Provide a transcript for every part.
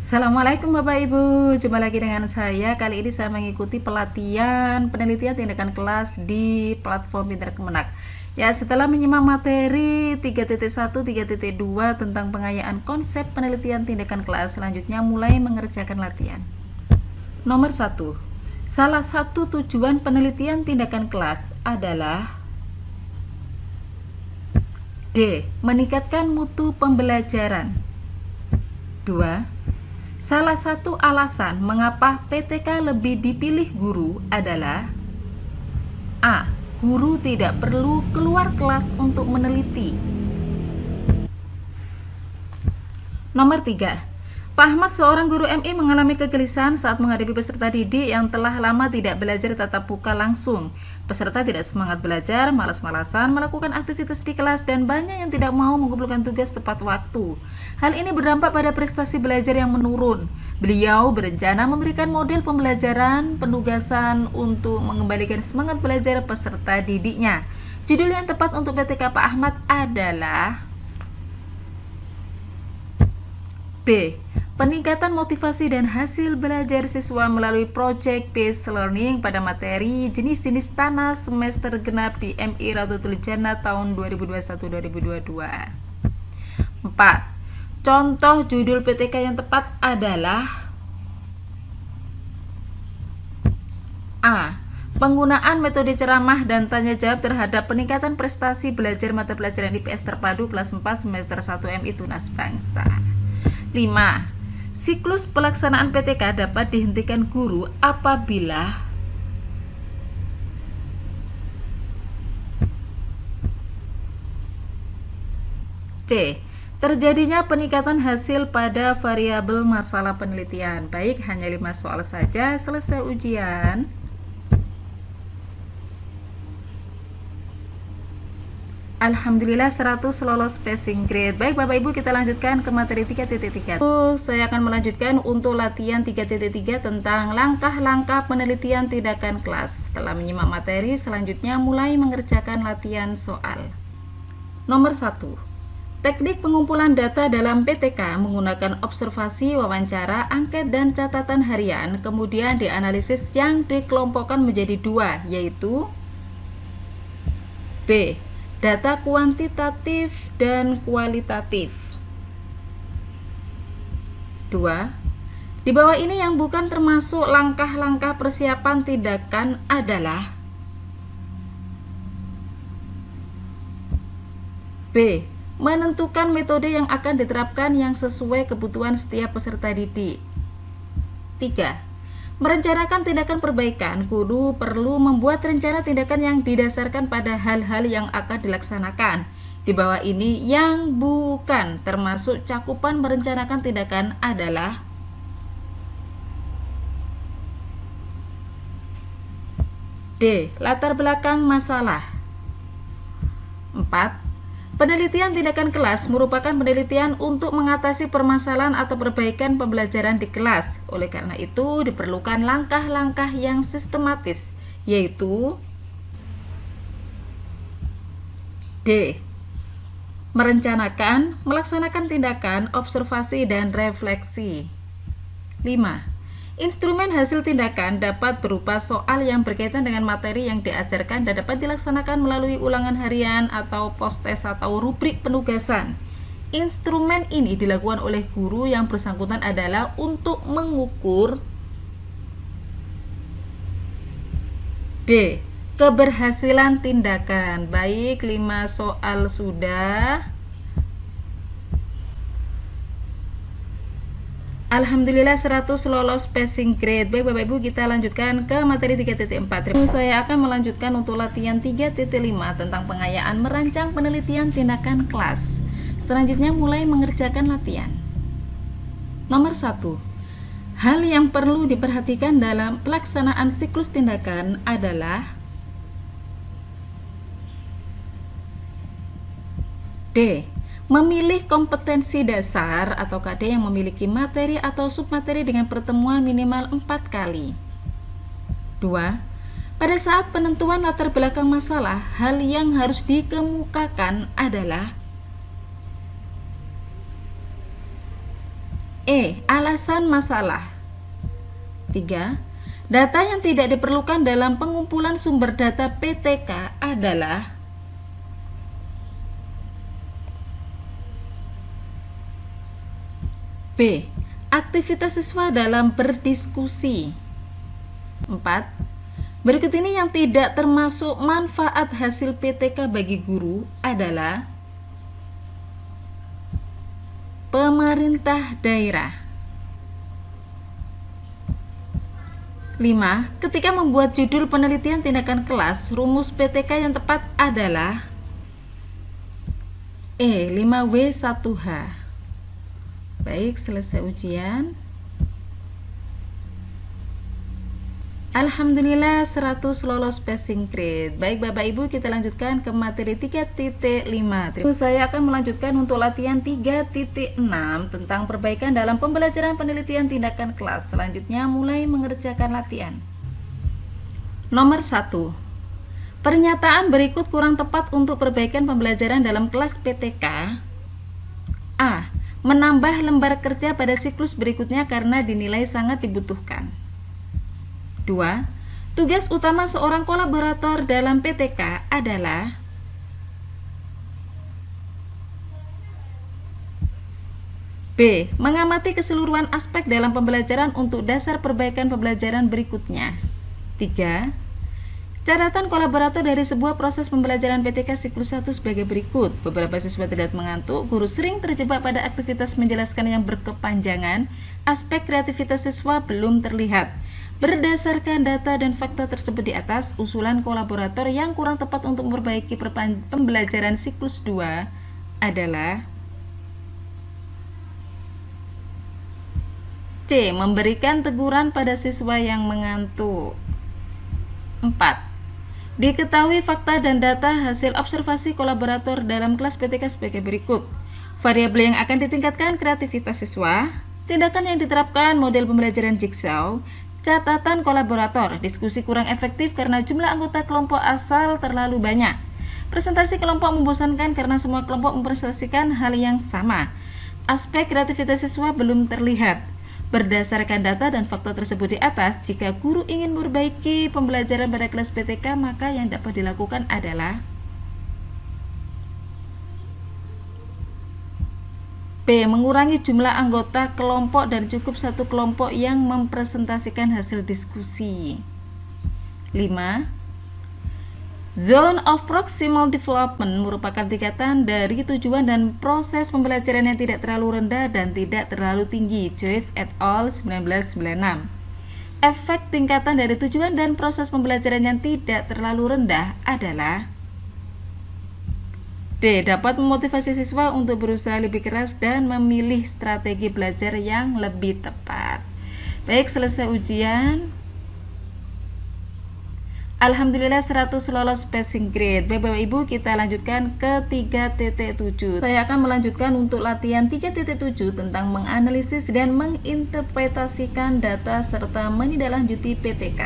Assalamualaikum Bapak Ibu, jumpa lagi dengan saya. Kali ini saya mengikuti pelatihan penelitian tindakan kelas di platform Pintar Kemenak. Ya, setelah menyimak materi 3.1, 3.2 tentang pengayaan konsep penelitian tindakan kelas, selanjutnya mulai mengerjakan latihan. Nomor 1. Salah satu tujuan penelitian tindakan kelas adalah D. Meningkatkan mutu pembelajaran. 2. Salah satu alasan mengapa PTK lebih dipilih guru adalah A. Guru tidak perlu keluar kelas untuk meneliti. Nomor 3. Pak Ahmad, seorang guru MI, mengalami kegelisahan saat menghadapi peserta didik yang telah lama tidak belajar tatap muka langsung. Peserta tidak semangat belajar, malas-malasan melakukan aktivitas di kelas, dan banyak yang tidak mau mengumpulkan tugas tepat waktu. Hal ini berdampak pada prestasi belajar yang menurun. Beliau berencana memberikan model pembelajaran penugasan untuk mengembalikan semangat belajar peserta didiknya. Judul yang tepat untuk PTK Pak Ahmad adalah B. Peningkatan motivasi dan hasil belajar siswa melalui Project Based Learning pada materi jenis-jenis tanah semester genap di MI Raudatul Jannah tahun 2021-2022. 4. Contoh judul PTK yang tepat adalah A. Penggunaan metode ceramah dan tanya jawab terhadap peningkatan prestasi belajar mata pelajaran IPS terpadu kelas 4 semester 1 MI Tunas Bangsa. 5. Siklus pelaksanaan PTK dapat dihentikan guru apabila C. Terjadinya peningkatan hasil pada variabel masalah penelitian. Baik, hanya 5 soal saja, selesai ujian. Alhamdulillah 100 lolos passing grade. Baik Bapak Ibu, kita lanjutkan ke materi 3.3. Saya akan melanjutkan untuk latihan 3.3 tentang langkah-langkah penelitian tindakan kelas. Setelah menyimak materi, selanjutnya mulai mengerjakan latihan soal. Nomor 1. Teknik pengumpulan data dalam PTK menggunakan observasi, wawancara, angket, dan catatan harian, kemudian dianalisis yang dikelompokkan menjadi 2, yaitu B. Data kuantitatif dan kualitatif. 2. Di bawah ini yang bukan termasuk langkah-langkah persiapan tindakan adalah B. Menentukan metode yang akan diterapkan yang sesuai kebutuhan setiap peserta didik. 3. Merencanakan tindakan perbaikan. Guru perlu membuat rencana tindakan yang didasarkan pada hal-hal yang akan dilaksanakan. Di bawah ini yang bukan termasuk cakupan merencanakan tindakan adalah D. Latar belakang masalah. 4. Penelitian tindakan kelas merupakan penelitian untuk mengatasi permasalahan atau perbaikan pembelajaran di kelas. Oleh karena itu, diperlukan langkah-langkah yang sistematis, yaitu D. Merencanakan, melaksanakan tindakan, observasi, dan refleksi. 5. Instrumen hasil tindakan dapat berupa soal yang berkaitan dengan materi yang diajarkan dan dapat dilaksanakan melalui ulangan harian atau post-test atau rubrik penugasan. Instrumen ini dilakukan oleh guru yang bersangkutan adalah untuk mengukur D. Keberhasilan tindakan. Baik, 5 soal sudah. Alhamdulillah 100 lolos passing grade. Baik Bapak Ibu, kita lanjutkan ke materi 3.4. Saya akan melanjutkan untuk latihan 3.5 tentang pengayaan merancang penelitian tindakan kelas. Selanjutnya mulai mengerjakan latihan. Nomor 1. Hal yang perlu diperhatikan dalam pelaksanaan siklus tindakan adalah D. Memilih kompetensi dasar atau KD yang memiliki materi atau submateri dengan pertemuan minimal 4 kali. 2. Pada saat penentuan latar belakang masalah, hal yang harus dikemukakan adalah Alasan masalah. 3. Data yang tidak diperlukan dalam pengumpulan sumber data PTK adalah B. Aktivitas siswa dalam berdiskusi. 4. Berikut ini yang tidak termasuk manfaat hasil PTK bagi guru adalah pemerintah daerah. 5. Ketika membuat judul penelitian tindakan kelas, rumus PTK yang tepat adalah 5W1H. Baik, selesai ujian. Alhamdulillah 100 lolos passing grade. Baik Bapak Ibu, kita lanjutkan ke materi 3.5. Saya akan melanjutkan untuk latihan 3.6 tentang perbaikan dalam pembelajaran penelitian tindakan kelas. Selanjutnya mulai mengerjakan latihan. Nomor 1. Pernyataan berikut kurang tepat untuk perbaikan pembelajaran dalam kelas PTK. A. Menambah lembar kerja pada siklus berikutnya karena dinilai sangat dibutuhkan. 2. Tugas utama seorang kolaborator dalam PTK adalah B. Mengamati keseluruhan aspek dalam pembelajaran untuk dasar perbaikan pembelajaran berikutnya. 3. Catatan kolaborator dari sebuah proses pembelajaran PTK siklus 1 sebagai berikut. Beberapa siswa tidak mengantuk, guru sering terjebak pada aktivitas menjelaskan yang berkepanjangan, aspek kreativitas siswa belum terlihat. Berdasarkan data dan fakta tersebut di atas, usulan kolaborator yang kurang tepat untuk memperbaiki pembelajaran siklus 2 adalah C. Memberikan teguran pada siswa yang mengantuk. 4. Diketahui fakta dan data hasil observasi kolaborator dalam kelas PTK sebagai berikut. Variabel yang akan ditingkatkan kreativitas siswa, tindakan yang diterapkan model pembelajaran jigsaw, catatan kolaborator, diskusi kurang efektif karena jumlah anggota kelompok asal terlalu banyak, presentasi kelompok membosankan karena semua kelompok mempresentasikan hal yang sama, aspek kreativitas siswa belum terlihat. Berdasarkan data dan fakta tersebut di atas, jika guru ingin memperbaiki pembelajaran pada kelas PTK, maka yang dapat dilakukan adalah B. Mengurangi jumlah anggota kelompok dan cukup satu kelompok yang mempresentasikan hasil diskusi. 5. Zone of Proximal Development merupakan tingkatan dari tujuan dan proses pembelajaran yang tidak terlalu rendah dan tidak terlalu tinggi. Joyce et al. 1996. Efek tingkatan dari tujuan dan proses pembelajaran yang tidak terlalu rendah adalah D. Dapat memotivasi siswa untuk berusaha lebih keras dan memilih strategi belajar yang lebih tepat. Baik, selesai ujian. Alhamdulillah 100 lolos passing grade. Bapak Ibu, kita lanjutkan ke 3.7. Saya akan melanjutkan untuk latihan 3.7 tentang menganalisis dan menginterpretasikan data serta menindaklanjuti PTK.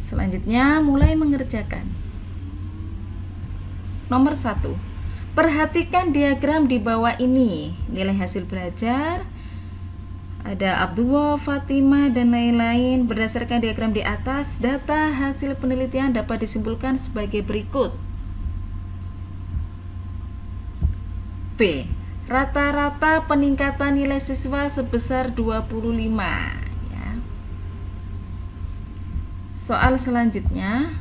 Selanjutnya mulai mengerjakan. Nomor 1. Perhatikan diagram di bawah ini. Nilai hasil belajar, ada Abdullah, Fatimah, dan lain-lain. Berdasarkan diagram di atas, data hasil penelitian dapat disimpulkan sebagai berikut. B. Rata-rata peningkatan nilai siswa sebesar 25. Ya. Soal selanjutnya,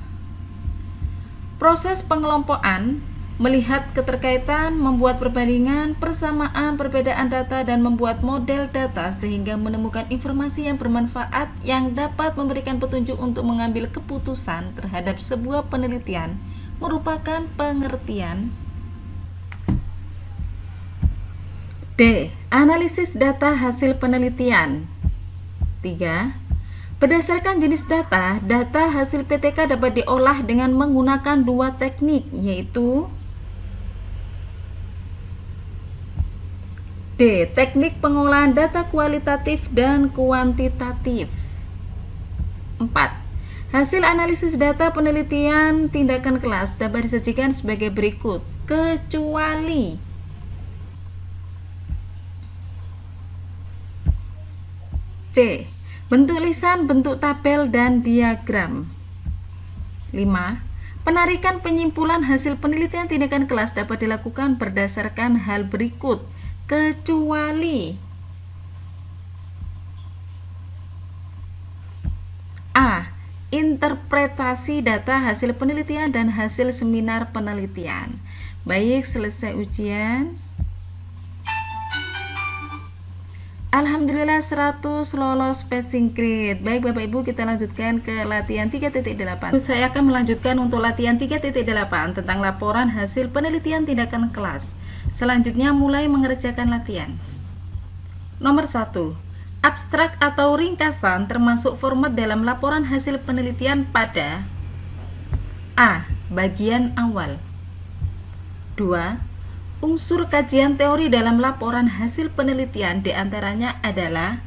proses pengelompokan melihat keterkaitan, membuat perbandingan, persamaan, perbedaan data, dan membuat model data sehingga menemukan informasi yang bermanfaat yang dapat memberikan petunjuk untuk mengambil keputusan terhadap sebuah penelitian merupakan pengertian. D. Analisis data hasil penelitian. 3. Berdasarkan jenis data, data hasil PTK dapat diolah dengan menggunakan dua teknik, yaitu D. Teknik pengolahan data kualitatif dan kuantitatif. 4. Hasil analisis data penelitian tindakan kelas dapat disajikan sebagai berikut, kecuali C. Bentuk lisan, bentuk tabel, dan diagram. 5. Penarikan penyimpulan hasil penelitian tindakan kelas dapat dilakukan berdasarkan hal berikut, kecuali A. Interpretasi data hasil penelitian dan hasil seminar penelitian. Baik, selesai ujian. Alhamdulillah 100 lolos passing grade. Baik Bapak Ibu, kita lanjutkan ke latihan 3.8. Saya akan melanjutkan untuk latihan 3.8 tentang laporan hasil penelitian tindakan kelas. Selanjutnya mulai mengerjakan latihan. Nomor 1. Abstrak atau ringkasan termasuk format dalam laporan hasil penelitian pada A. Bagian awal. 2. Unsur kajian teori dalam laporan hasil penelitian diantaranya adalah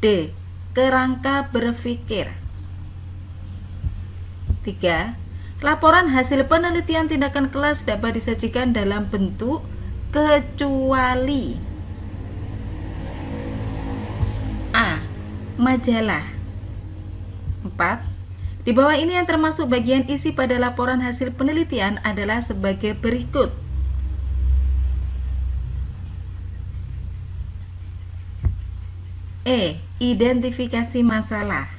D. Kerangka berpikir. 3. Laporan hasil penelitian tindakan kelas dapat disajikan dalam bentuk kecuali A. Majalah. 4. Di bawah ini yang termasuk bagian isi pada laporan hasil penelitian adalah sebagai berikut. E. Identifikasi masalah.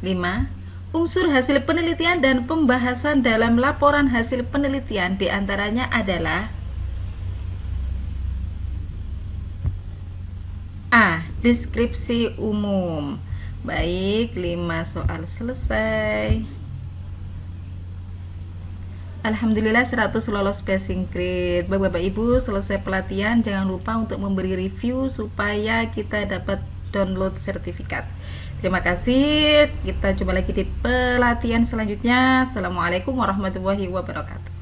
5. Unsur hasil penelitian dan pembahasan dalam laporan hasil penelitian diantaranya adalah A. Deskripsi umum. Baik, 5 soal selesai. Alhamdulillah 100 lolos passing grade. Bapak Ibu, selesai pelatihan jangan lupa untuk memberi review supaya kita dapat download sertifikat. Terima kasih. Kita jumpa lagi di pelatihan selanjutnya. Assalamualaikum warahmatullahi wabarakatuh.